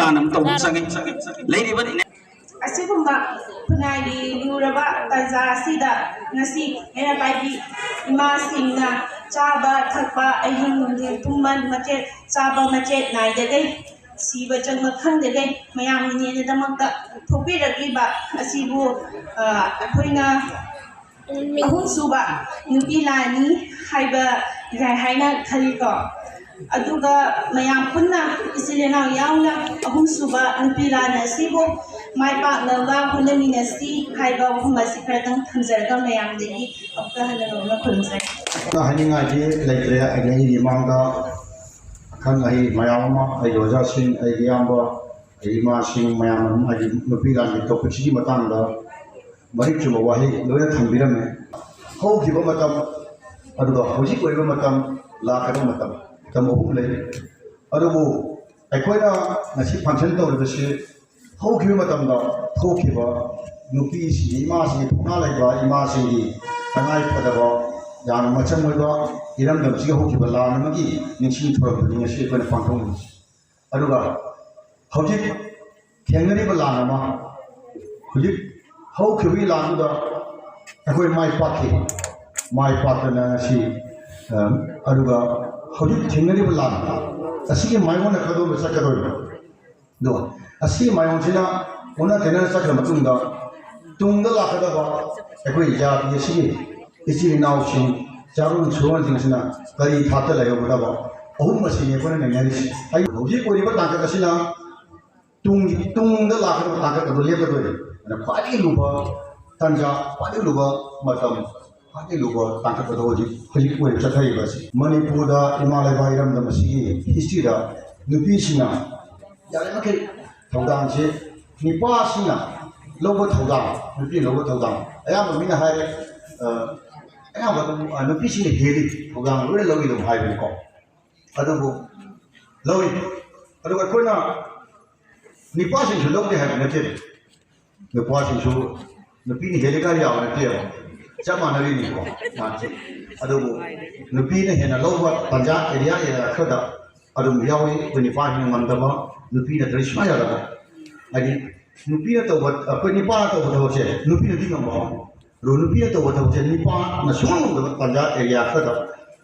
ꯂꯥꯟ ꯑꯃ ꯇꯧꯕ ꯆꯪꯉꯤ ꯂꯩꯔꯤꯕ ꯑꯁꯤꯒꯨꯝꯕ ꯈꯨꯟꯅꯥꯏꯒꯤ ꯂꯨꯔꯕ ꯇꯥꯟꯖꯥ ꯑꯁꯤꯗ ꯉꯁꯤ ꯃꯩꯔꯥ ꯄꯥꯏꯕꯤ ꯏꯃꯥꯁꯤꯡꯅ ꯆꯥꯕ ꯊꯛꯄ ꯑꯍꯤꯡ ꯅꯨꯡꯊꯤꯜ ꯇꯨꯝꯃꯟ ꯃꯆꯦꯠ ꯆꯥꯕ ꯃꯆꯦꯠ ꯅꯥꯏꯗꯒꯩ ꯁꯤꯕ ꯆꯪꯕ ꯈꯪꯗꯒꯩ ꯃꯌꯥꯝꯒꯤꯅꯦꯅꯗꯃꯛꯇ ꯊꯣꯛꯄꯤꯔꯛꯂꯤꯕ ꯑꯁꯤꯕꯨ ꯑꯩꯈꯣꯏꯅ ꯑꯍꯨꯝꯁꯨꯕ ꯅꯨꯄꯤ ꯂꯥꯟꯅꯤ ꯍꯥꯏꯕ ꯌꯥꯏ ꯍꯥꯏꯅ ꯈꯜꯂꯤꯀꯣ ꯑꯗꯨꯒ ꯃꯌꯥꯝ ꯄꯨꯟꯅ ꯏꯆꯤꯜ ꯏꯅꯥꯎ ꯌꯥꯎꯅ ꯑꯍꯨꯝꯁꯨꯕ ꯅꯨꯄꯤ ꯂꯥꯟ ꯑꯁꯤꯕꯨ ꯃꯥꯏ ꯄꯥꯛꯅꯕ ꯍꯣꯠꯅꯃꯤꯟꯅꯁꯤ ꯍꯥꯏꯕ ꯋꯥꯐꯝ ꯑꯁꯤ ꯈꯔꯇꯪ ꯊꯝꯖꯔꯒ ꯃꯌꯥꯝꯗꯒꯤ ꯑꯃꯨꯛꯇ ꯍꯟꯅ ꯅꯧꯅ ꯈꯨꯔꯨꯝꯖꯔꯤ ꯍꯥꯏꯅꯤꯡꯉꯥꯏꯗꯤ ꯂꯩꯇ꯭ꯔꯦ ꯑꯩꯒꯤ ꯃꯃꯥꯡꯗ ꯑꯈꯪ ꯑꯍꯩ ꯃꯌꯥꯝ ꯑꯃ ꯑꯩꯒꯤ ꯑꯣꯖꯥꯁꯤꯡ ꯑꯩꯒꯤ ꯏꯌꯥꯝꯕ ꯑꯩꯒꯤ ꯏꯃꯥꯁꯤꯡ ꯃꯌꯥꯝ ꯑꯃ ꯑꯩꯒꯤ ꯅꯨꯄꯤ ꯂꯥꯟꯒꯤ ꯇꯣꯄꯤꯛꯁꯤꯒꯤ ꯃꯇꯥꯡꯗ ꯃꯔꯤꯛ ꯆꯨꯝꯕ ꯋꯥꯍꯩ ꯂꯣꯏꯅ ꯊꯝꯕꯤꯔꯝꯃꯦ ꯍꯧꯈꯤꯕ ꯃꯇꯝ ꯑꯗꯨꯒ ꯍꯧꯖꯤꯛ ꯑꯣꯏꯔꯤꯕ ꯃꯇꯝ ꯂꯥꯛꯀꯗꯕ ꯃꯇꯝ ꯑꯍꯨꯝ ꯂꯩ ꯑꯗꯨꯕꯨ ꯑꯩꯈꯣꯏꯅ ꯉꯁꯤ ꯐꯪꯁꯟ ꯇꯧꯔꯤꯕꯁꯤ ꯍꯧꯈꯤꯕ ꯃꯇꯝꯗ ꯊꯣꯛꯈꯤꯕ ꯅꯨꯄꯤꯁꯤꯡꯒꯤ ꯏꯃꯥꯁꯤꯡꯒꯤ ꯊꯧꯅꯥ ꯂꯩꯕ ꯏꯃꯥꯁꯤꯡꯒꯤ ꯇꯉꯥꯏꯐꯗꯕ ꯌꯥꯝꯅ ꯃꯆꯪ ꯑꯣꯏꯕ ꯏꯔꯝꯗꯝꯁꯤꯒ ꯍꯧꯈꯤꯕ ꯂꯥꯟ ꯑꯃꯒꯤ ꯅꯤꯡꯁꯤꯡ ꯊꯧꯔꯝꯗꯨꯅꯤ ꯉꯁꯤ ꯑꯩꯈꯣꯏꯅ ꯄꯥꯡꯊꯣꯛꯂꯤꯕꯁꯤ ꯑꯗꯨꯒ ꯍꯧꯖꯤꯛ ꯊꯦꯡꯅꯔꯤꯕ ꯂꯥꯟ ꯑꯃ ꯍꯧꯖꯤꯛ ꯍꯧꯈꯤꯕꯒꯤ ꯂꯥꯟꯗꯨꯗ ꯑꯩꯈꯣꯏ ꯃꯥꯏ ꯄꯥꯛꯈꯤ ꯃꯥꯏ ꯄꯥꯛꯇꯅ ꯉꯁꯤ ꯑꯗꯨꯒ ꯍꯧꯖꯤꯛ ꯊꯦꯡꯅꯔꯤꯕ ꯂꯥꯟ ꯑꯁꯤꯒꯤ ꯃꯥꯏꯌꯣꯟꯅ ꯀꯗꯣꯝꯗ ꯆꯠꯀꯗꯣꯏꯅꯣ ꯑꯗꯨꯒ ꯑꯁꯤꯒꯤ ꯃꯥꯏꯌꯣꯟꯁꯤꯅ ꯑꯣꯟꯅ ꯇꯩꯅꯅ ꯆꯠꯈ꯭ꯔ ꯃꯇꯨꯡꯗ ꯇꯨꯡꯗ ꯂꯥꯛꯀꯗꯕ ꯑꯩꯈꯣꯏ ꯖꯥꯇꯤ ꯑꯁꯤꯒꯤ ꯏꯆꯤꯜ ꯏꯅꯥꯎꯁꯤꯡ ꯆꯥꯔꯣꯟ ꯁꯨꯔꯣꯟꯁꯤꯡꯁꯤꯅ ꯀꯔꯤ ꯊꯥꯛꯇ ꯂꯩꯍꯧꯒꯗꯕ ꯑꯍꯨꯝ ꯑꯁꯤꯅꯤ ꯑꯩꯈꯣꯏꯅ ꯅꯩꯅꯔꯤꯁꯤ ꯍꯧꯖꯤꯛ ꯑꯣꯏꯔꯤꯕ ꯇꯥꯡꯀꯛ ꯑꯁꯤꯅ ꯇꯨꯡꯗ ꯂꯥꯛꯀꯗꯕ ꯇꯥꯡꯀꯛ ꯑꯗꯨ ꯂꯦꯞꯀꯗꯣꯏꯅꯤ ꯑꯗꯨꯅ ꯈ꯭ꯋꯥꯏꯗꯒꯤ ꯂꯨꯕ ꯇꯥꯟꯖꯥ ꯈ꯭ꯋꯥꯏꯗꯒꯤ ꯂꯨꯕ ꯃꯇꯝ ꯈ꯭ꯋꯥꯏꯗꯒꯤ ꯂꯨꯕ ꯇꯥꯡꯀꯛ ꯑꯗꯨ ꯍꯧꯖꯤꯛ ꯑꯣꯏꯅ ꯆꯠꯊꯔꯤꯕ ꯑꯁꯤ ꯃꯅꯤꯄꯨꯔꯗ ꯏꯃꯥ ꯂꯩꯕꯥꯛ ꯏꯔꯝꯗꯝ ꯑꯁꯤꯒꯤ ꯍꯤꯁꯇ꯭ꯔꯤꯗ ꯅꯨꯄꯤꯁꯤꯡꯅ ꯌꯥꯔꯤꯃꯈꯩ ꯊꯧꯗꯥꯡꯁꯤ ꯅꯨꯄꯥꯁꯤꯡꯅ ꯂꯧꯕ ꯊꯧꯗꯥꯡ ꯅꯨꯄꯤꯅ ꯂꯧꯕ ꯊꯧꯗꯥꯡ ꯑꯌꯥꯝꯕ ꯃꯤꯅ ꯍꯥꯏ ꯑꯌꯥꯝꯕ ꯅꯨꯄꯤꯁꯤꯡꯅ ꯍꯦꯜꯂꯤ ꯊꯧꯗꯥꯡ ꯂꯣꯏꯅ ꯂꯧꯏꯗꯕ ꯍꯥꯏꯕꯅꯤꯀꯣ ꯑꯗꯨꯕꯨ ꯂꯧꯏ ꯑꯗꯨꯒ ꯑꯩꯈꯣꯏꯅ ꯅꯨꯄꯥꯁꯤꯡꯁꯨ ꯂꯧꯗꯦ ꯍꯥꯏꯕ ꯅꯠꯇꯦ ꯅꯨꯄꯥꯁꯤꯡꯁꯨ ꯅꯨꯄꯤꯅ ꯍꯦꯜꯂꯤꯀꯥꯟ ꯌꯥꯕ ꯅꯠꯇꯦꯕ ꯆꯞ ꯃꯥꯟꯅꯔꯤꯅꯤꯀꯣ ꯃꯥꯁꯤ ꯑꯗꯨꯕꯨ ꯅꯨꯄꯤꯅ ꯍꯦꯟꯅ ꯂꯧꯕ ꯇꯥꯟꯖꯥ ꯑꯦꯔꯤꯌꯥ ꯈꯔꯗ ꯑꯗꯨꯝ ꯌꯥꯎꯏ ꯑꯩꯈꯣই ꯅꯨꯄꯥꯁꯤꯡꯅ ꯉꯝꯗꯕ ꯅꯨꯄꯤꯅ ꯇꯧꯔꯤ ꯁꯨꯡꯌꯥ ꯌꯥꯗꯕ ꯍꯥꯏꯗꯤ ꯅꯨꯄꯤꯅ ꯇꯧꯕ ꯑꯩꯈꯣꯏ ꯅꯨꯄꯥꯅ ꯇꯧꯕ ꯊꯕꯛꯁꯦ ꯅꯨꯄꯤꯅꯗꯤ ꯉꯝꯕ ꯑꯗꯨ ꯅꯨꯄꯤꯅ ꯇꯧꯕ ꯊꯕꯛꯁꯦ ꯅꯨꯄꯥꯅ ꯁꯨꯡꯉꯝ ꯉꯝꯗꯕ ꯇꯥꯟꯖꯥ ꯑꯦꯔꯤꯌꯥ ꯈꯔꯗ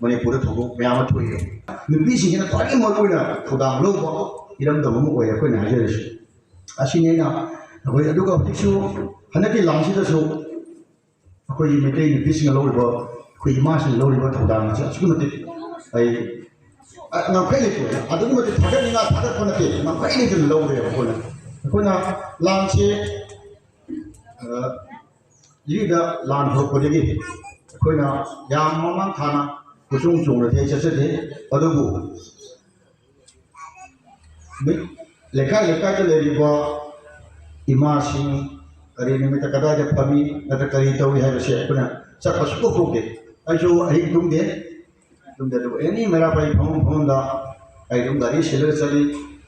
ꯃꯅꯤꯄꯨꯔꯗ ꯊꯧꯗꯣꯛ ꯃꯌꯥꯝ ꯑꯃ ꯊꯣꯛꯏ ꯅꯨꯄꯤꯁꯤꯡꯁꯤꯅ ꯈ꯭ꯋꯥꯏꯗꯒꯤ ꯃꯔꯨꯑꯣꯏꯅ ꯊꯧꯗꯥꯡ ꯂꯧꯕ ꯏꯔꯝꯗꯝ ꯑꯃ ꯑꯣꯏ ꯑꯩꯈꯣꯏꯅ ꯍꯥꯏꯖꯔꯤꯁꯤ ꯑꯁꯤꯅꯤ ꯑꯩꯅ ꯑꯩꯈꯣꯏ ꯑꯗꯨꯒ ꯍꯧꯖꯤꯛꯁꯨ ꯍꯟꯗꯛꯀꯤ ꯂꯥꯟꯁꯤꯗꯁꯨ ꯑꯩꯈꯣꯏꯒꯤ ꯃꯩꯇꯩ ꯅꯨꯄꯤꯁꯤꯡꯅ ꯂꯧꯔꯤꯕ ꯑꯩꯈꯣꯏ ꯏꯃꯥꯁꯤꯡꯅ ꯂꯧꯔꯤꯕ ꯊꯧꯗꯥꯡ ꯑꯁꯤ ꯑꯁꯨꯛꯀꯤ ꯃꯇꯤꯛ ꯑꯩ ꯉꯝꯈꯩ ꯂꯩꯇꯦ ꯑꯗꯨꯛꯀꯤ ꯃꯇꯤꯛ ꯊꯥꯒꯠꯅꯤꯡꯉꯥꯏ ꯊꯥꯒꯠꯄ ꯅꯠꯇꯦ ꯉꯝꯈꯩ ꯂꯩꯇꯅ ꯂꯧꯔꯦꯕ ꯑꯩꯈꯣꯏꯅ ꯂꯥꯟꯁꯤ ꯂꯤꯗ ꯂꯥꯟ ꯍꯧꯔꯛꯄꯗꯒꯤ ꯑꯩꯈꯣꯏꯅ ꯌꯥꯝ ꯃꯃꯥꯡ ꯊꯥꯅ ꯈꯨꯆꯨꯡ ꯆꯣꯡꯅꯗꯤ ꯑꯩ ꯆꯠꯆꯗꯦ ꯑꯗꯨꯕꯨ ꯂꯩꯀꯥꯏ ꯂꯩꯀꯥꯏꯗ ꯂꯩꯔꯤꯕ ꯏꯃꯥꯁꯤꯡ ꯀꯔꯤ ꯅꯨꯃꯤꯠꯇ ꯀꯗꯥꯏꯗ ꯐꯝꯃꯤ ꯅꯠꯇ꯭ꯔꯒ ꯀꯔꯤ ꯇꯧꯏ ꯍꯥꯏꯕꯁꯦ ꯑꯩꯈꯣꯏꯅ ꯆꯠꯄ ꯁꯨꯛꯇꯣꯛ ꯇꯣꯛꯇꯦ ꯑꯩꯁꯨ ꯑꯍꯤꯡ ꯇꯨꯝꯗꯦ ꯑꯗꯨꯕꯨ ꯑꯦꯅꯤ ꯃꯩꯔꯥ ꯄꯥꯏꯕꯤ ꯐꯝꯐꯝꯗ ꯑꯩ ꯑꯗꯨꯝ ꯒꯥꯔꯤ ꯁꯤꯜꯂꯒ ꯆꯠꯂꯤ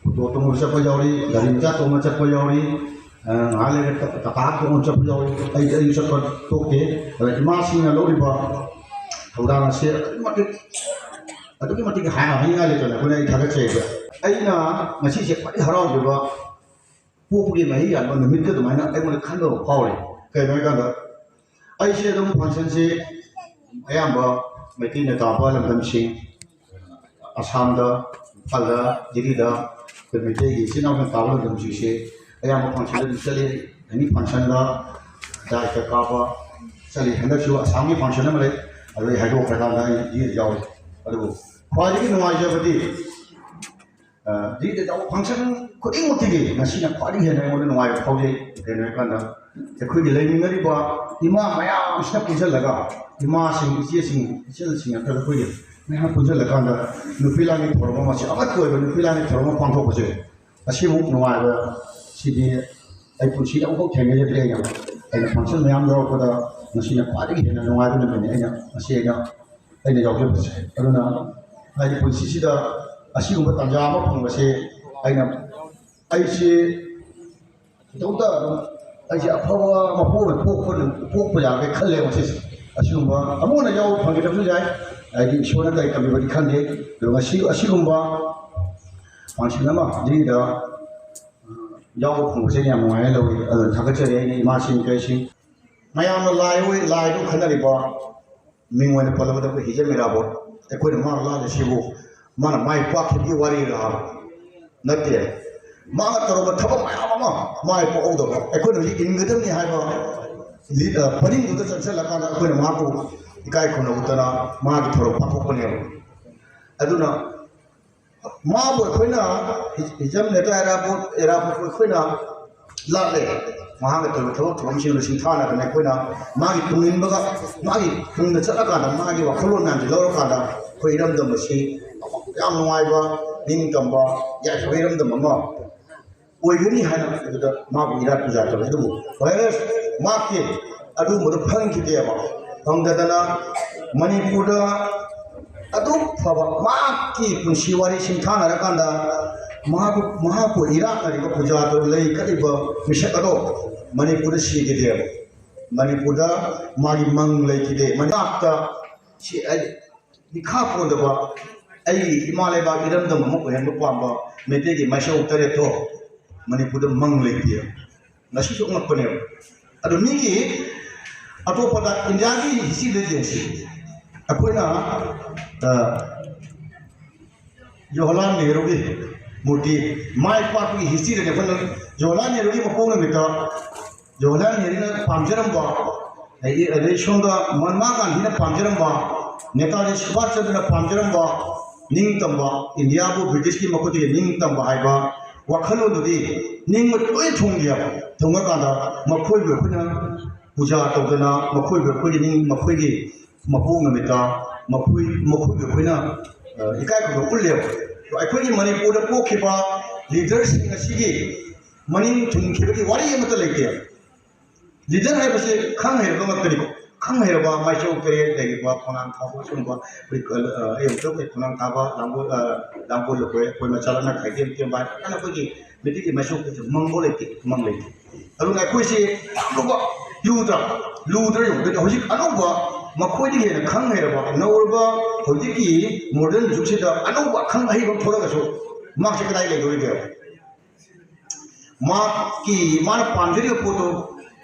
ꯑꯣꯇꯣ ꯇꯣꯡꯕ ꯆꯠꯄ ꯌꯥꯎꯔꯤ ꯒꯥꯔꯤ ꯃꯆꯥ ꯇꯣꯡꯕ ꯆꯠꯄ ꯌꯥꯎꯔꯤ ꯉꯥꯏꯍꯥꯛ ꯂꯩꯔꯒ ꯇꯇꯥ ꯇꯣꯡꯕ ꯆꯠꯄ ꯌꯥꯎꯔꯤ ꯑꯩ ꯆꯠꯄ ꯇꯣꯛꯇꯦ ꯑꯗ ꯏꯃꯥꯁꯤꯡꯅ ꯂꯧꯔꯤꯕ ꯊꯧꯗꯥꯡ ꯑꯁꯤ ꯑꯗꯨꯛꯀꯤ ꯃꯇꯤꯛ ꯍꯥꯏꯅꯤꯡꯉꯥꯏ ꯂꯩꯇꯅ ꯑꯩꯈꯣꯏꯅ ꯑꯩ ꯊꯥꯒꯠꯆꯩꯕ ꯑꯩꯅ ꯉꯁꯤꯁꯦ ꯈ꯭ꯋꯥꯏꯗꯒꯤ ꯍꯔꯥꯎꯖꯕ ꯄꯣꯛꯄꯒꯤ ꯃꯍꯩ ꯌꯥꯟꯕ ꯅꯨꯃꯤꯠꯇ ꯑꯗꯨꯃꯥꯏꯅ ꯑꯩꯉꯣꯟꯗ ꯈꯟꯕ ꯐꯥꯎꯔꯤ ꯀꯩꯅꯣ ꯍꯥꯏꯀꯥꯟꯗ ꯑꯩꯁꯦ ꯑꯗꯨꯝ ꯐꯪꯁꯟꯁꯤ ꯑꯌꯥꯝꯕ ꯃꯩꯇꯩꯅ ꯇꯥꯕ ꯂꯝꯗꯝꯁꯤꯡ ꯑꯁꯥꯝꯗ ꯏꯝꯐꯥꯜꯗ ꯗꯤꯜꯂꯤꯗ ꯑꯩꯈꯣꯏ ꯃꯩꯇꯩꯒꯤ ꯏꯆꯤꯜ ꯏꯅꯥꯎꯁꯤꯡ ꯇꯥꯕ ꯂꯝꯗꯝꯁꯤꯡꯁꯦ ꯑꯌꯥꯝꯕ ꯐꯪꯁꯟꯗ ꯑꯗꯨꯝ ꯆꯠꯂꯤ ꯑꯦꯅꯤ ꯐꯪꯁꯟꯗ ꯗꯥꯏꯇ ꯀꯥꯕ ꯆꯠꯂꯤ ꯍꯟꯗꯛꯁꯨ ꯑꯁꯥꯝꯒꯤ ꯐꯪꯁꯟ ꯑꯃ ꯂꯩ ꯑꯗꯨ ꯑꯩ ꯍꯥꯏꯗꯣꯛꯈ꯭ꯔꯀꯥꯟꯗ ꯑꯩ ꯗꯤꯜꯂꯤꯗ ꯌꯥꯎꯏ ꯑꯗꯨꯕꯨ ꯈ꯭ꯋꯥꯏꯗꯒꯤ ꯅꯨꯡꯉꯥꯏꯖꯕꯗꯤ ꯗꯤꯜꯂꯤꯗ ꯇꯧꯕ ꯐꯪꯁꯟ ꯈꯨꯗꯤꯡꯃꯛꯇꯒꯤ ꯉꯁꯤꯅ ꯈ꯭ꯋꯥꯏꯗꯒꯤ ꯍꯦꯟꯅ ꯑꯩꯉꯣꯟꯗ ꯅꯨꯡꯉꯥꯏꯕ ꯐꯥꯎꯖꯩ ꯀꯩꯅꯣ ꯍꯥꯏꯀꯥꯟꯗ ꯑꯩꯈꯣꯏꯒꯤ ꯂꯩꯃꯤꯟꯅꯔꯤꯕ ꯏꯃꯥ ꯃꯌꯥꯝꯁꯤꯅ ꯄꯨꯟꯁꯤꯜꯂꯒ ꯏꯃꯥꯁꯤꯡ ꯏꯆꯦꯁꯤꯡ ꯏꯆꯜꯁꯤꯡ ꯅꯠꯇ꯭ꯔꯒ ꯑꯩꯈꯣꯏꯒꯤ ꯃꯌꯥꯝ ꯄꯨꯟꯁꯤꯜꯂꯀꯥꯟꯗ ꯅꯨꯄꯤ ꯂꯥꯟꯒꯤ ꯊꯧꯔꯝ ꯑꯃ ꯑꯃꯠꯇ ꯑꯣꯏꯕ ꯅꯨꯄꯤ ꯂꯥꯟꯒꯤ ꯊꯧꯔꯝ ꯑꯃ ꯄꯥꯡꯊꯣꯛꯄꯁꯦ ꯑꯁꯤꯃꯨꯛ ꯅꯨꯡꯉꯥꯏꯕ ꯁꯤꯗꯤ ꯑꯩ ꯄꯨꯟꯁꯤꯗ ꯑꯃꯨꯛꯐꯥꯎ ꯊꯦꯡꯅꯖꯗ꯭ꯔꯤ ꯑꯩꯅ ꯐꯪꯁꯟ ꯃꯌꯥꯝ ꯌꯥꯎꯔꯛꯄꯗ ꯉꯁꯤꯅ ꯈ꯭ꯋꯥꯏꯗꯒꯤ ꯍꯦꯟꯅ ꯅꯨꯡꯉꯥꯏꯕ ꯅꯨꯃꯤꯠꯅꯤ ꯉꯁꯤ ꯑꯩꯅ ꯌꯥꯎꯖꯕꯁꯦ ꯑꯗꯨꯅ ꯑꯩꯒꯤ ꯄꯨꯟꯁꯤꯁꯤꯗ ꯑꯁꯤꯒꯨꯝꯕ ꯇꯥꯟꯖꯥ ꯑꯃ ꯐꯪꯕꯁꯦ ꯑꯩꯁꯦ ꯏꯇꯣꯝꯇ ꯑꯗꯨꯝ ꯑꯩꯁꯦ ꯑꯐꯕ ꯃꯄꯣꯛꯅ ꯄꯣꯛꯄ ꯌꯥꯒꯦ ꯈꯜꯂꯦ ꯉꯁꯤꯁꯦ ꯑꯁꯤꯒꯨꯝꯕ ꯑꯃꯨꯛ ꯍꯟꯅ ꯌꯥꯎꯕ ꯐꯪꯒꯗꯕꯁꯨ ꯌꯥꯏ ꯍꯥꯏꯗꯤ ꯏꯁꯣꯔꯅ ꯀꯔꯤ ꯇꯝꯕꯤꯕꯗꯤ ꯈꯪꯗꯦ ꯑꯗꯨꯒ ꯑꯁꯤꯒꯨꯝꯕ ꯐꯪꯁꯟ ꯑꯃ ꯗꯤꯜꯂꯤꯗ ꯌꯥꯎꯕ ꯐꯪꯕꯁꯦ ꯌꯥꯝ ꯅꯨꯡꯉꯥꯏꯅ ꯂꯧꯏ ꯑꯗꯨ ꯊꯥꯒꯠꯆꯔꯤ ꯑꯩꯅ ꯏꯃꯥꯁꯤꯡ ꯀꯩꯁꯤꯡ ꯃꯌꯥꯝꯅ ꯂꯥꯏꯗꯨ ꯈꯟꯅꯔꯤꯕ ꯃꯤꯡ ꯑꯣꯏꯅ ꯄꯜꯂꯕꯗ ꯑꯩꯈꯣꯏ ꯍꯤꯖꯝ ꯏꯔꯥꯕꯣꯠ ꯑꯩꯈꯣꯏꯅ ꯃꯥꯅ ꯂꯥꯜꯂꯤꯁꯤꯕꯨ ꯃꯥꯅ ꯃꯥꯏ ꯄꯥꯛꯈꯤꯕꯒꯤ ꯋꯥꯔꯤꯔ ꯅꯠꯇꯦ ꯃꯥꯅ ꯇꯧꯔꯕ ꯊꯕꯛ ꯃꯌꯥꯝ ꯑꯃ ꯃꯥꯏ ꯄꯥꯛꯍꯧꯗꯕ ꯑꯩꯈꯣꯏꯅ ꯍꯧꯖꯤꯛ ꯏꯟꯒꯗꯕꯅꯤ ꯍꯥꯏꯕ ꯄꯔꯤꯡꯗꯨꯗ ꯆꯪꯁꯤꯜꯂꯀꯥꯟꯗ ꯑꯩꯈꯣꯏꯅ ꯃꯍꯥꯛꯄꯨ ꯏꯀꯥꯏ ꯈꯨꯝꯅꯧꯗꯅ ꯃꯥꯒꯤ ꯊꯧꯔꯝ ꯄꯥꯡꯊꯣꯛꯄꯅꯦꯕ ꯑꯗꯨꯅ ꯃꯥꯕꯨ ꯑꯩꯈꯣꯏꯅ ꯍꯤꯖꯝ ꯅꯦꯇꯥ ꯏꯔꯥꯕꯣꯠꯄꯨ ꯑꯩꯈꯣꯏꯅ ꯂꯥꯠꯂꯦ ꯃꯍꯥꯛꯅ ꯇꯧꯔꯤꯕ ꯊꯕꯛ ꯊꯧꯔꯝꯁꯤꯡꯗꯨ ꯁꯤꯡꯊꯥꯅꯗꯅ ꯑꯩꯈꯣꯏꯅ ꯃꯥꯒꯤ ꯇꯨꯡꯏꯟꯕꯒ ꯃꯥꯒꯤ ꯇꯨꯡꯗ ꯆꯠꯂꯀꯥꯟꯗ ꯃꯥꯒꯤ ꯋꯥꯈꯜꯂꯣꯟ ꯃꯌꯥꯝꯁꯤ ꯂꯧꯔꯀꯥꯟꯗ ꯑꯩꯈꯣꯏ ꯏꯔꯝꯗꯝ ꯑꯁꯤ ꯌꯥꯝ ꯅꯨꯡꯉꯥꯏꯕ ꯅꯤꯡꯇꯝꯕ ꯌꯥꯏꯐꯕ ꯏꯔꯝꯗꯝ ꯑꯃ ꯑꯣꯏꯒꯅꯤ ꯍꯥꯏꯅ ꯑꯗꯨꯗ ꯃꯥꯕꯨ ꯏꯔꯥꯠ ꯄꯨꯖꯥ ꯇꯧꯋꯤ ꯑꯗꯨꯕꯨ ꯚꯥꯏꯔꯁ ꯃꯍꯥꯛꯀꯤ ꯑꯗꯨꯒꯨꯝꯕꯗꯣ ꯐꯪꯈꯤꯗꯦꯕ ꯐꯪꯗꯗꯅ ꯃꯅꯤꯄꯨꯔꯗ ꯑꯗꯨꯛ ꯐꯕ ꯃꯍꯥꯛꯀꯤ ꯄꯨꯟꯁꯤ ꯋꯥꯔꯤ ꯁꯤꯡꯊꯥꯅꯔꯀꯥꯟꯗ ꯃꯍꯥꯛꯄꯨ ꯏꯔꯥꯠꯅꯔꯤꯕ ꯄꯨꯖꯥ ꯇꯧꯔ ꯂꯩꯈꯠꯂꯤꯕ ꯃꯤꯁꯛ ꯑꯗꯣ ꯃꯅꯤꯄꯨꯔꯗ ꯁꯤꯈꯤꯗꯦꯕ ꯃꯅꯤꯄꯨꯔꯗ ꯃꯥꯒꯤ ꯃꯪ ꯂꯩꯈꯤꯗꯦ ꯃꯅꯥꯛꯇ ꯃꯤꯈꯥ ꯄꯣꯟꯗꯕ ꯑꯩꯒꯤ ꯏꯃꯥ ꯂꯩꯕꯥꯛ ꯏꯔꯝꯗꯝ ꯑꯃ ꯑꯣꯏꯍꯟꯕ ꯄꯥꯝꯕ ꯃꯩꯇꯩꯒꯤ ꯃꯥꯏꯁꯧ ꯇꯔꯦꯠꯇꯣ ꯃꯅꯤꯄꯨꯔꯗ ꯃꯪ ꯂꯩꯇꯦ ꯉꯁꯤꯁꯨ ꯑꯉꯛꯄꯅꯦꯕ ꯑꯗꯨ ꯃꯤꯒꯤ ꯑꯇꯣꯞꯄꯗ ꯏꯟꯗꯤꯌꯥꯒꯤ ꯍꯤꯁꯇ꯭ꯔꯤꯗ ꯌꯦꯡꯁꯤ ꯑꯩꯈꯣꯏꯅ ꯖꯋꯥꯍꯔꯂꯥꯜ ꯅꯦꯍꯔꯨꯒꯤ ꯃꯨꯔꯇꯤ ꯃꯥꯏ ꯄꯥꯛꯄꯒꯤ ꯍꯤꯁꯇ꯭ꯔꯤꯗꯅꯤ ꯑꯩꯈꯣꯏꯅ ꯖꯋꯥꯍꯔꯂꯥꯜ ꯅꯦꯍꯔꯨꯒꯤ ꯃꯄꯣꯛ ꯅꯨꯃꯤꯠꯇ ꯖꯋꯥꯍꯔꯂꯥꯜ ꯅꯦꯍꯔꯨꯅ ꯄꯥꯝꯖꯔꯝꯕ ꯑꯗꯩ ꯁꯣꯝꯗ ꯃꯍꯥꯠꯃꯥ ꯒꯥꯟꯙꯤꯅ ꯄꯥꯝꯖꯔꯝꯕ ꯅꯦꯇꯥꯖꯤ ꯁꯨꯚꯥꯁ ꯆꯟꯗ꯭ꯔꯅ ꯄꯥꯝꯖꯔꯝꯕ ꯅꯤꯡꯇꯝꯕ ꯏꯟꯗꯤꯌꯥꯕꯨ ꯕ꯭ꯔꯤꯇꯤꯁꯀꯤ ꯃꯈꯨꯠꯇꯒꯤ ꯅꯤꯡꯇꯝꯕ ꯍꯥꯏꯕ ꯋꯥꯈꯜꯂꯣꯟꯗꯨꯗꯤ ꯅꯤꯡꯕ ꯂꯣꯏ ꯊꯨꯡꯈꯤꯑꯕ ꯊꯨꯡꯉꯀꯥꯟꯗ ꯃꯈꯣꯏꯕꯨ ꯑꯩꯈꯣꯏꯅ ꯄꯨꯖꯥ ꯇꯧꯗꯅ ꯃꯈꯣꯏꯕꯨ ꯃꯈꯣꯏꯒꯤ ꯃꯄꯣꯛ ꯅꯨꯃꯤꯠꯇ ꯃꯈꯣꯏꯕꯨ ꯑꯩꯈꯣꯏꯅ ꯏꯀꯥꯏ ꯈꯨꯝꯅꯕ ꯎꯠꯂꯦꯕ ꯑꯩꯈꯣꯏꯒꯤ ꯃꯅꯤꯄꯨꯔꯗ ꯄꯣꯛꯈꯤꯕ ꯂꯤꯗꯔꯁꯤꯡ ꯑꯁꯤꯒꯤ ꯃꯅꯤꯡ ꯊꯨꯡꯈꯤꯕꯒꯤ ꯋꯥꯔꯤ ꯑꯃꯠꯇ ꯂꯩꯇꯦ ꯂꯤꯗꯔ ꯍꯥꯏꯕꯁꯤ ꯈꯪ ꯍꯩꯔꯕ ꯉꯥꯛꯇꯅꯤꯀꯣ ꯈꯪ ꯍꯩꯔꯕ ꯃꯥꯏꯆꯧ ꯇꯔꯦꯠ ꯂꯩꯔꯤꯕ ꯈꯣꯡꯅꯥꯡ ꯊꯥꯕ ꯁꯤꯒꯨꯝꯕ ꯑꯩꯈꯣꯏ ꯈꯣꯡꯅꯥꯡ ꯊꯥꯕ ꯂꯥꯡꯒꯣꯜ ꯂꯨꯀꯣꯏ ꯑꯩꯈꯣꯏ ꯃꯆꯥꯂꯅ ꯈꯥꯏꯗꯦꯝ ꯇꯦꯝꯕꯥ ꯍꯥꯏꯅ ꯑꯩꯈꯣꯏꯒꯤ ꯃꯩꯇꯩꯒꯤ ꯃꯥꯏꯆꯧꯁꯤ ꯃꯪꯕ ꯂꯩꯇꯦ ꯃꯪ ꯂꯩꯇꯦ ꯑꯗꯨꯅ ꯑꯩꯈꯣꯏꯁꯤ ꯌꯥꯝꯅ ꯂꯨꯗ꯭ꯔ ꯌꯣꯛꯄꯗ ꯍꯧꯖꯤꯛ ꯑꯅꯧꯕ ꯃꯈꯣꯏꯗꯒꯤ ꯍꯦꯟꯅ ꯈꯪ ꯍꯩꯔꯕ ꯅꯧꯔꯕ ꯍꯧꯖꯤꯛꯀꯤ ꯃꯣꯗꯔꯟ ꯖꯨꯒꯁꯤꯗ ꯑꯅꯧꯕ ꯑꯈꯪ ꯑꯍꯩꯕ ꯊꯣꯛꯂꯒꯁꯨ ꯃꯥꯁꯤ ꯀꯗꯥꯏ ꯂꯩꯗꯣꯔꯤꯒꯦ ꯃꯥꯅ ꯄꯥꯝꯖꯔꯤꯕ ꯄꯣꯠꯇꯣ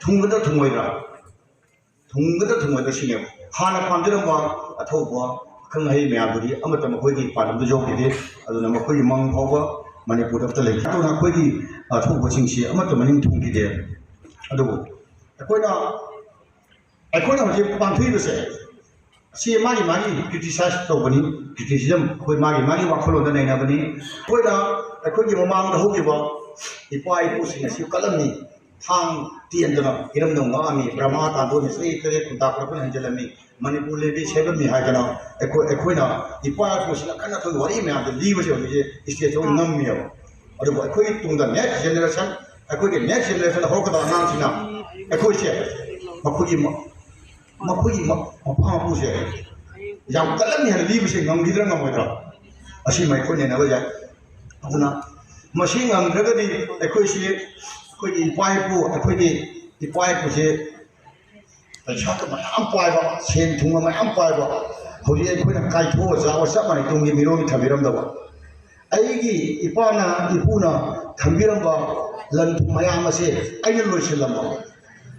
ꯊꯨꯡꯒꯗ꯭ꯔꯥ ꯊꯨꯡꯉꯣꯏꯗ꯭ꯔꯥ ꯁꯤꯅꯦꯕ ꯍꯥꯟꯅ ꯄꯥꯝꯖꯔꯝꯕ ꯑꯊꯧꯕ ꯑꯈꯪ ꯑꯍꯩ ꯃꯌꯥꯝꯗꯨꯗꯤ ꯑꯃꯠꯇ ꯃꯈꯣꯏꯒꯤ ꯄꯥꯟꯗꯝꯗ ꯌꯧꯈꯤꯗꯦ ꯑꯗꯨꯅ ꯃꯈꯣꯏꯒꯤ ꯃꯪ ꯐꯥꯎꯕ ꯃꯅꯤꯄꯨꯔꯗ ꯑꯝꯇ ꯂꯩꯇꯦ ꯑꯗꯨꯅ ꯑꯩꯈꯣꯒꯤ ꯑꯊꯧꯕꯁꯤꯡꯁꯤ ꯑꯃꯠꯇ ꯃꯅꯤꯡ ꯊꯨꯡꯈꯤꯗꯦ ꯑꯗꯨꯕꯨ ꯑꯩꯈꯣꯏꯅ ꯍꯧꯖꯤꯛ ꯄꯥꯡꯊꯣꯛꯏꯕꯁꯦ ꯁꯤ ꯃꯥꯒꯤ ꯀ꯭ꯔꯤꯇꯤꯁꯥꯏꯖ ꯇꯧꯕꯅꯤ ꯀ꯭ꯔꯤꯇꯤꯁꯤꯖꯝ ꯑꯩꯈꯣꯏ ꯃꯥꯒꯤ ꯋꯥꯈꯜꯂꯣꯟꯗ ꯅꯩꯅꯕꯅꯤ ꯑꯩꯈꯣꯏꯒꯤ ꯃꯃꯥꯡꯗ ꯍꯧꯈꯤꯕ ꯏꯄꯥ ꯏꯄꯨꯁꯤꯡ ꯑꯁꯤ ꯀꯜꯂꯝꯃꯤ ꯊꯥꯡ ꯇꯦꯟꯗꯅ ꯏꯔꯝꯗꯝ ꯉꯥꯛꯑꯝꯃꯤ ꯕ꯭ꯔꯍ꯭ꯃꯥ ꯇꯥꯟꯗꯣꯟꯅꯤ ꯆꯍꯤ 3 ꯈꯨꯟꯇꯥ ꯈꯨꯔꯛꯄꯅ ꯍꯟꯖꯤꯜꯂꯝꯃꯤ ꯃꯅꯤꯄꯨꯔ ꯂꯩꯕꯤ ꯁꯦꯝꯂꯝꯃꯤ ꯍꯥꯏꯗꯅ ꯑꯩꯈꯣꯏꯅ ꯏꯄꯥ ꯏꯄꯨꯁꯤꯡꯅ ꯀꯟꯅ ꯑꯩꯈꯣꯏꯒꯤ ꯋꯥꯔꯤ ꯃꯌꯥꯝꯁꯦ ꯂꯤꯕꯁꯦ ꯍꯧꯖꯤꯛꯁꯦ ꯏꯁꯇꯦꯖꯇ ꯑꯣꯏꯅ ꯉꯝꯃꯦꯕ ꯑꯗꯨꯕꯨ ꯑꯩꯈꯣꯏꯒꯤ ꯇꯨꯡꯗ ꯅꯦꯛꯁ ꯖꯦꯅꯦꯔꯦꯁꯟ ꯍꯧꯔꯛꯀꯗꯕ ꯑꯉꯥꯡꯁꯤꯡꯅ ꯑꯩꯈꯣꯏꯁꯦ ꯃꯈꯣꯏꯒꯤ ꯃꯄꯥ ꯃꯄꯨꯁꯦ ꯌꯥꯝ ꯀꯜꯂꯝꯃꯤ ꯍꯥꯏꯅ ꯂꯤꯕꯁꯦ ꯉꯝꯈꯤꯗ꯭ꯔꯥ ꯉꯝꯃꯣꯏꯗ꯭ꯔꯥ ꯑꯁꯤꯃ ꯑꯩꯈꯣꯏ ꯅꯩꯅꯕ ꯌꯥꯏ ꯑꯗꯨꯅ ꯃꯁꯤ ꯉꯝꯗ꯭ꯔꯒꯗꯤ ꯑꯩꯈꯣꯏꯒꯤ ꯏꯄꯥ ꯏꯄꯨꯁꯦ ꯄꯩꯁꯥꯒ ꯃꯌꯥꯝ ꯄꯥꯏꯕ ꯁꯦꯟ ꯊꯨꯝꯒ ꯃꯌꯥꯝ ꯄꯥꯏꯕ ꯍꯧꯖꯤꯛ ꯑꯩꯈꯣꯏꯅ ꯀꯥꯏꯊꯣꯛꯑ ꯆꯥꯕ ꯆꯞ ꯃꯥꯟꯅꯩ ꯇꯨꯡꯒꯤ ꯃꯤꯔꯣꯜꯒꯤ ꯊꯝꯕꯤꯔꯝꯗꯕ ꯑꯩꯒꯤ ꯏꯄꯨꯅ ꯊꯝꯕꯤꯔꯝꯕ ꯂꯟ ꯊꯨꯝ ꯃꯌꯥꯝ ꯑꯁꯦ ꯑꯩꯅ ꯂꯣꯏꯁꯤꯜꯂꯝꯕ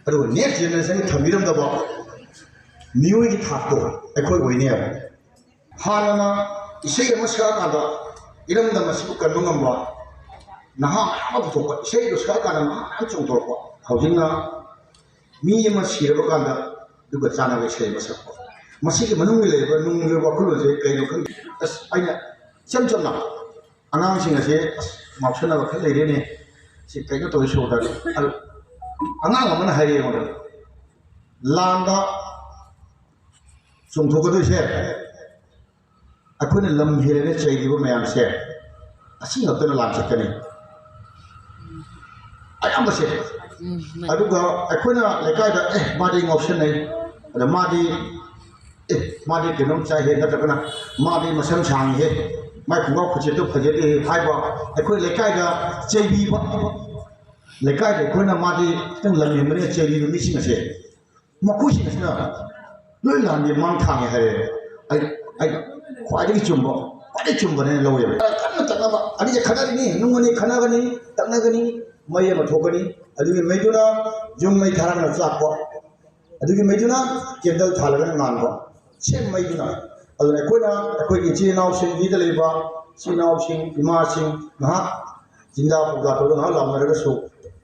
ꯑꯗꯨꯒ ꯅꯦꯛꯁ ꯖꯦꯅꯦꯔꯦꯁꯟꯒꯤ ꯊꯝꯕꯤꯔꯝꯗꯕ ꯃꯤꯑꯣꯏꯒꯤ ꯊꯥꯛꯇꯣ ꯑꯩꯈꯣꯏ ꯑꯣꯏꯅꯦꯕ ꯍꯥꯟꯅꯅ ꯏꯁꯩ ꯑꯃ ꯁꯛꯑꯀꯥꯟꯗ ꯏꯔꯝꯗꯝ ꯑꯁꯤꯕꯨ ꯀꯟꯕ ꯉꯝꯕ ꯅꯍꯥ ꯃꯌꯥꯝ ꯑꯃ ꯄꯨꯊꯣꯛꯄ ꯏꯁꯩꯗꯨ ꯁꯛꯑꯀꯥꯟꯗ ꯅꯍꯥ ꯃꯌꯥꯝ ꯆꯣꯡꯊꯣꯔꯛꯄ ꯍꯧꯖꯤꯛꯅ ꯃꯤ ꯑꯃ ꯁꯤꯔꯕ ꯀꯥꯟꯗ ꯑꯗꯨꯒ ꯆꯥꯅꯕ ꯏꯁꯩ ꯑꯃ ꯁꯛꯄ ꯃꯁꯤꯒꯤ ꯃꯅꯨꯡꯗ ꯂꯩꯔꯤꯕ ꯅꯨꯡꯒꯤ ꯋꯥꯈꯜꯂꯣꯟꯁꯦ ꯀꯩꯅꯣ ꯈꯪꯗꯦ ꯑꯩꯅ ꯏꯆꯝ ꯆꯝꯅ ꯑꯉꯥꯡꯁꯤꯡ ꯑꯁꯦ ꯉꯥꯎꯁꯟꯅꯕ ꯈꯔ ꯂꯩꯔꯦꯅꯦ ꯁꯤ ꯀꯩꯅꯣ ꯇꯧꯋꯤ ꯁꯣꯗ ꯑꯉꯥꯡ ꯑꯃꯅ ꯍꯥꯏꯔꯛꯑꯦ ꯑꯩꯉꯣꯟꯗ ꯂꯥꯟꯗ ꯆꯣꯡꯊꯣꯛꯀꯗꯣꯏꯁꯦ ꯑꯩꯈꯣꯏꯅ ꯂꯝ ꯍꯦꯜꯂꯦꯅ ꯆꯩꯔꯤꯕ ꯃꯌꯥꯝꯁꯦ ꯑꯁꯤ ꯉꯛꯇꯅ ꯂꯥꯟ ꯆꯠꯀꯅꯤ ꯑꯌꯥꯝꯕꯁꯦ ꯑꯗꯨꯒ ꯑꯩꯈꯣꯏꯅ ꯂꯩꯀꯥꯏꯗ ꯃꯥꯗꯤ ꯉꯥꯎꯁꯟꯅꯩ ꯑꯗ ꯃꯥꯗꯤ ꯀꯩꯅꯣꯝ ꯆꯥꯏꯍꯦ ꯅꯠꯇ꯭ꯔꯒꯅ ꯃꯥꯗꯤ ꯃꯁꯝ ꯁꯥꯡꯉꯤꯍꯦ ꯃꯥꯏ ꯈꯣꯡꯒ꯭ꯔꯥꯎ ꯈꯨꯆꯦꯠꯇꯨ ꯐꯖꯗꯦ ꯍꯥꯏꯕ ꯑꯩꯈꯣꯏ ꯂꯩꯀꯥꯏꯗ ꯆꯩꯕꯤꯕ ꯂꯩꯀꯥꯏꯗ ꯑꯩꯈꯣꯏꯅ ꯃꯥꯗꯤ ꯈꯤꯇꯪ ꯂꯝ ꯍꯦꯟꯕꯅꯤꯅ ꯆꯩꯕꯤꯕ ꯃꯤꯁꯤꯡ ꯑꯁꯦ ꯃꯈꯣꯏꯁꯤꯡ ꯑꯁꯤꯅ ꯂꯣꯏ ꯂꯥꯟꯗꯤ ꯃꯥꯡ ꯊꯥꯡꯉꯦ ꯍꯥꯏꯔꯦ ꯑꯩꯅ ꯈ꯭ꯋꯥꯏꯗꯒꯤ ꯆꯨꯝꯕꯅꯦꯅ ꯂꯧꯋꯦꯕ ꯀꯟꯅ ꯇꯛꯅꯕ ꯑꯅꯤꯁꯦ ꯈꯠꯅꯔꯤꯅꯤ ꯅꯨꯡ ꯑꯅꯤ ꯈꯠꯅꯒꯅꯤ ꯇꯛꯅꯒꯅꯤ ꯃꯩ ꯑꯃ ꯊꯣꯛꯀꯅꯤ ꯑꯗꯨꯒꯤ ꯃꯩꯗꯨꯅ ꯌꯨꯝ ꯃꯩ ꯊꯥꯔꯒꯅ ꯆꯥꯛꯄ ꯑꯗꯨꯒꯤ ꯃꯩꯗꯨꯅ ꯀꯦꯟꯗꯜ ꯊꯥꯜꯂꯒꯅ ꯉꯥꯟꯕ ꯁꯦꯝ ꯃꯩꯗꯨꯅ ꯑꯗꯨꯅ ꯑꯩꯈꯣꯏꯒꯤ ꯏꯆꯤꯜ ꯏꯅꯥꯎꯁꯤꯡ ꯃꯤꯗ ꯂꯩꯕ ꯏꯆꯤꯜ ꯏꯅꯥꯎꯁꯤꯡ ꯏꯃꯥꯁꯤꯡ ꯉꯥꯏꯍꯥꯛ ꯆꯤꯟꯖꯥ ꯄꯨꯖꯥ ꯇꯧꯔꯒ ꯉꯥꯏꯍꯥꯛ ꯂꯥꯎꯅꯔꯒꯁꯨ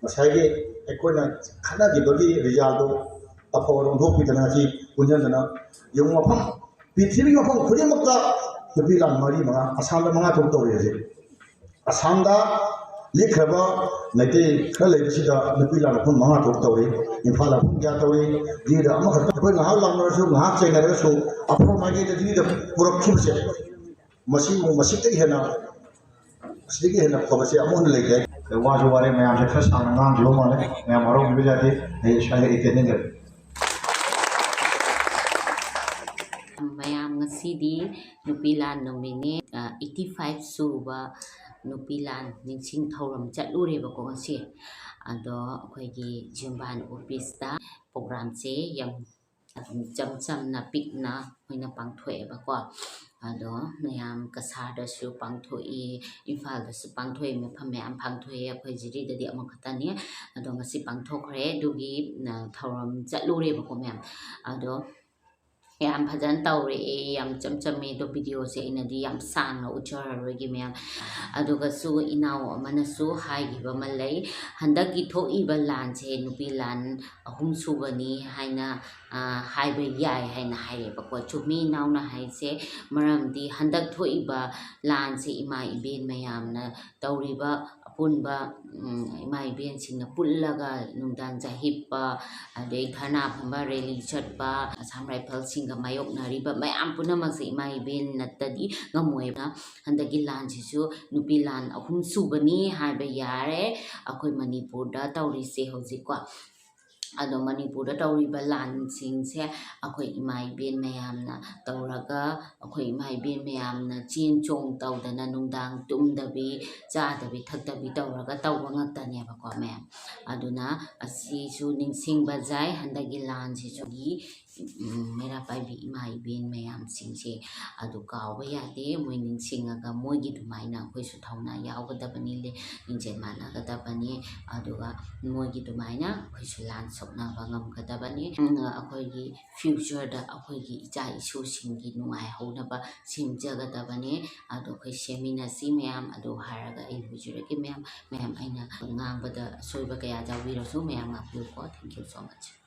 ꯉꯁꯥꯏꯒꯤ ꯑꯩꯈꯣꯏꯅ ꯈꯟꯅꯈꯤꯕꯒꯤ ꯔꯤꯖꯜꯗꯣ ꯑꯐꯕ ꯑꯣꯟꯊꯣꯛꯄꯤꯗꯅ ꯑꯁꯤ ꯄꯨꯟꯁꯤꯟꯗꯅ ꯌꯦꯡꯉꯨ ꯃꯐꯝ ꯄ꯭ꯔꯤꯊꯤꯕꯤꯒꯤ ꯃꯐꯝ ꯈꯨꯗꯤꯡꯃꯛꯇ ꯅꯨꯄꯤ ꯂꯥꯟ 4-5 ꯑꯁꯥꯝꯗ 5 ꯊꯣꯛ ꯇꯧꯔꯤ ꯍꯧꯖꯤꯛ ꯑꯁꯥꯝꯗ ꯂꯤꯛꯈ꯭ꯔꯕ ꯃꯩꯇꯩ ꯈꯔ ꯂꯩꯕꯁꯤꯗ ꯅꯨꯄꯤ ꯂꯥꯟ ꯃꯐꯝ 5 ꯊꯣꯛ ꯇꯧꯔꯤ ꯏꯝꯐꯥꯜꯗ ꯃꯐꯝ ꯀꯌꯥ ꯇꯧꯔꯤ ꯗꯤꯜꯂꯤꯗ ꯑꯃꯈꯛꯇ ꯑꯩꯈꯣꯏ ꯉꯥꯏꯍꯥꯛ ꯂꯥꯎꯅꯔꯁꯨ ꯉꯥꯏꯍꯥꯛ ꯆꯩꯅꯔꯒꯁꯨ ꯑꯐꯕ ꯃꯥꯏꯀꯩꯗ ꯗꯤꯜꯂꯤꯗ ꯄꯨꯔꯛꯈꯤꯕꯁꯦ ꯃꯁꯤꯗꯒꯤ ꯍꯦꯟꯅ ꯐꯕꯁꯦ ꯑꯃꯨꯛ ꯍꯟꯅ ꯂꯩꯇꯦ ꯋꯥꯁꯨ ꯋꯥꯔꯦ ꯃꯌꯥꯝꯁꯦ ꯈꯔ ꯁꯥꯡꯅ ꯉꯥꯡꯈꯤꯕ ꯃꯥꯜꯂꯦ ꯃꯌꯥꯝ ꯍꯔꯥꯎꯕꯤꯕ ꯌꯥꯗꯦ ꯑꯩ ꯁ꯭ꯋꯥꯏꯗ ꯏꯇꯦꯟꯅꯖꯔꯦ ꯃꯌꯥꯝ ꯉꯁꯤꯗꯤ ꯅꯨꯄꯤ ꯂꯥꯟ ꯅꯨꯃꯤꯠꯅꯦ 85 ꯁꯨꯕ ꯅꯨꯄꯤ ꯂꯥꯟ ꯅꯤꯡꯁꯤꯡ ꯊꯧꯔꯝ ꯆꯠꯂꯨꯔꯦꯕꯀꯣ ꯉꯁꯤ ꯑꯗꯣ ꯑꯩꯈꯣꯏꯒꯤ ꯖꯤꯝꯕꯥꯟ ꯑꯣꯐꯤꯁꯇ ꯄ꯭ꯔꯣꯒ꯭ꯔꯥꯝꯁꯦ ꯌꯥꯝ ꯏꯆꯝ ꯆꯝꯅ ꯄꯤꯛꯅ ꯑꯣꯏꯅ ꯄꯥꯡꯊꯣꯛꯑꯦꯕꯀꯣ ꯑꯗꯣ ꯃꯌꯥꯝ ꯀꯁꯥꯔꯗꯁꯨ ꯄꯥꯡꯊꯣꯛꯏ ꯏꯝꯐꯥꯜꯗꯁꯨ ꯄꯥꯡꯊꯣꯛꯏ ꯃꯐꯝ ꯃꯌꯥꯝ ꯄꯥꯡꯊꯣꯛꯑꯦ ꯑꯩꯈꯣꯏ ꯖꯤꯔꯤꯗꯗꯤ ꯑꯃꯈꯛꯇꯅꯤ ꯑꯗꯣ ꯉꯁꯤ ꯄꯥꯡꯊꯣꯛꯈ꯭ꯔꯦ ꯑꯗꯨꯒꯤ ꯊꯧꯔꯝ ꯆꯠꯂꯨꯔꯦꯕꯀꯣ ꯃꯌꯥꯝ ꯑꯗꯣ ꯌꯥꯝ ꯐꯖꯅ ꯇꯧꯔꯛꯑꯦ ꯌꯥꯝ ꯆꯝꯃꯦ ꯑꯗꯣ ꯚꯤꯗꯤꯑꯣꯁꯦ ꯑꯩꯅꯗꯤ ꯌꯥꯝ ꯁꯥꯡꯅ ꯎꯠꯆꯔꯔꯣꯏꯒꯦ ꯃꯌꯥꯝ ꯑꯗꯨꯒꯁꯨ ꯏꯅꯥꯎ ꯑꯃꯅꯁꯨ ꯍꯥꯏꯈꯤꯕ ꯑꯃ ꯂꯩ ꯍꯟꯗꯛꯀꯤ ꯊꯣꯛꯏꯕ ꯂꯥꯟꯁꯦ ꯅꯨꯄꯤ ꯂꯥꯟ 3 ꯁꯨꯕꯅꯤ ꯍꯥꯏꯅ ꯍꯥꯏꯕ ꯌꯥꯏ ꯍꯥꯏꯅ ꯍꯥꯏꯌꯦꯕꯀꯣ ꯆꯨꯝꯃꯤ ꯏꯅꯥꯎꯅ ꯍꯥꯏꯁꯦ ꯃꯔꯝꯗꯤ ꯍꯟꯗꯛ ꯊꯣꯛꯏꯕ ꯂꯥꯟꯁꯦ ꯏꯃꯥ ꯏꯕꯦꯟ ꯃꯌꯥꯝꯅ ꯇꯧꯔꯤꯕ ꯑꯄꯨꯟꯕ ꯏꯃꯥ ꯏꯕꯦꯟꯁꯤꯡꯅ ꯄꯨꯜꯂꯒ ꯅꯨꯡꯗꯥꯡ ꯆꯥꯍꯤꯞꯄ ꯑꯗꯩ ꯙꯔꯅꯥ ꯐꯝꯕ ꯔꯦꯂꯤ ꯆꯠꯄ ꯑꯁꯥꯝ ꯔꯥꯏꯐꯜꯁꯤꯡꯒ ꯃꯥꯌꯣꯛꯅꯔꯤꯕ ꯃꯌꯥꯝ ꯄꯨꯝꯅꯃꯛꯁꯦ ꯏꯃꯥ ꯏꯕꯦꯟ ꯅꯠꯇꯗꯤ ꯉꯝꯃꯣꯏꯕ ꯍꯟꯗꯛꯀꯤ ꯂꯥꯟꯁꯤꯁꯨ ꯅꯨꯄꯤ ꯂꯥꯟ 3 ꯁꯨꯕꯅꯤ ꯍꯥꯏꯕ ꯌꯥꯔꯦ ꯑꯩꯈꯣꯏ ꯃꯅꯤꯄꯨꯔꯗ ꯇꯧꯔꯤꯁꯦ ꯍꯧꯖꯤꯛꯀꯣ ꯑꯗꯣ ꯃꯅꯤꯄꯨꯔꯗ ꯇꯧꯔꯤꯕ ꯂꯥꯟꯁꯤꯡꯁꯦ ꯑꯩꯈꯣꯏ ꯏꯃꯥ ꯏꯕꯦꯟ ꯃꯌꯥꯝꯅ ꯇꯧꯔꯒ ꯑꯩꯈꯣꯏ ꯏꯃꯥ ꯏꯕꯦꯟ ꯃꯌꯥꯝꯅ ꯆꯦꯟ ꯆꯣꯡ ꯇꯧꯗꯅ ꯅꯨꯡꯗꯥꯡ ꯇꯨꯝꯗꯕꯤ ꯆꯥꯗꯕꯤ ꯊꯛꯇꯕꯤ ꯇꯧꯔꯒ ꯇꯧꯕ ꯉꯥꯛꯇꯅꯦꯕꯀꯣ ꯃꯌꯥꯝ ꯑꯗꯨꯅ ꯑꯁꯤꯁꯨ ꯅꯤꯡꯁꯤꯡꯕ ꯌꯥꯏ ꯍꯟꯗꯛꯀꯤ ꯂꯥꯟꯁꯤꯁꯨꯒꯤ ꯃꯩꯔꯥ ꯄꯥꯏꯕꯤ ꯏꯃꯥ ꯏꯕꯦꯟ ꯃꯌꯥꯝꯁꯤꯡꯁꯦ ꯑꯗꯨ ꯀꯥꯎꯕ ꯌꯥꯗꯦ ꯃꯣꯏ ꯅꯤꯡꯁꯤꯡꯉꯒ ꯃꯣꯏꯒꯤ ꯑꯗꯨꯃꯥꯏꯅ ꯑꯩꯈꯣꯏꯁꯨ ꯊꯧꯅꯥ ꯌꯥꯎꯒꯗꯕꯅꯤ ꯂꯤꯡꯖꯦꯜ ꯃꯥꯟꯅꯒꯗꯕꯅꯤ ꯑꯗꯨꯒ ꯃꯣꯏꯒꯤ ꯑꯗꯨꯃꯥꯏꯅ ꯑꯩꯈꯣꯏꯁꯨ ꯂꯥꯟ ꯁꯣꯛꯅꯕ ꯉꯝꯒꯗꯕꯅꯤ ꯑꯩꯈꯣꯏꯒꯤ ꯐ꯭ꯌꯨꯆꯔꯗ ꯑꯩꯈꯣꯏꯒꯤ ꯏꯆꯥ ꯏꯁꯨꯁꯤꯡꯒꯤ ꯅꯨꯡꯉꯥꯏꯍꯧꯅꯕ ꯁꯦꯝꯖꯒꯗꯕꯅꯤ ꯑꯗꯣ ꯑꯩꯈꯣꯏ ꯁꯦꯝꯃꯤꯟꯅꯁꯤ ꯃꯌꯥꯝ ꯑꯗꯨ ꯍꯥꯏꯔꯒ ꯑꯩ ꯂꯣꯏꯖꯔꯒꯦ ꯃꯌꯥꯝ ꯑꯩꯅ ꯉꯥꯡꯕꯗ ꯑꯁꯣꯏꯕ ꯀꯌꯥ ꯌꯥꯎꯕꯤꯔꯁꯨ ꯃꯌꯥꯝ ꯉꯥꯛꯄꯤꯌꯨꯀꯣ ꯊꯦꯡꯛ ꯌꯨ ꯁꯣ ꯃꯆ